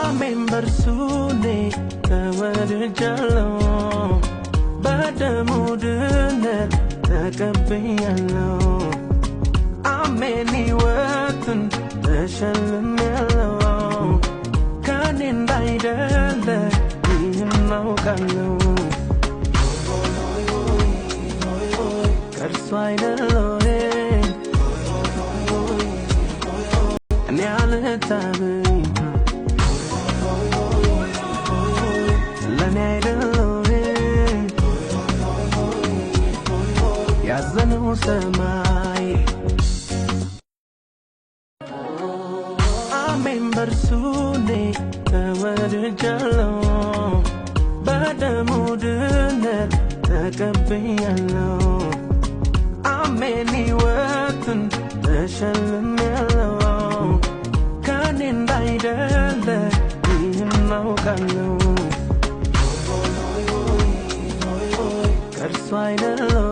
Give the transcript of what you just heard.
አሜን በርሱ እኔ ተወድጃለሁ በደሙ ድነት ተቀብያለሁ አሜን ሕይወትን ተሸልሜያለሁ ከኔ እንዳይደለ ይህን አውቃለሁ ከእርሱ አይደለሁ እኔ አልታመኝ ለኔ አይደለሁ ያዘነው ሰማይ አሜን በርሱ እኔ ተወድጃለሁ በደሙ ድነት ተቀብያለሁ አሜን ሕይወትን ተሸልሜያለሁ ከኔ እንዳይደለ ይህን አውቃለሁ ከእርሱ አይደለሁ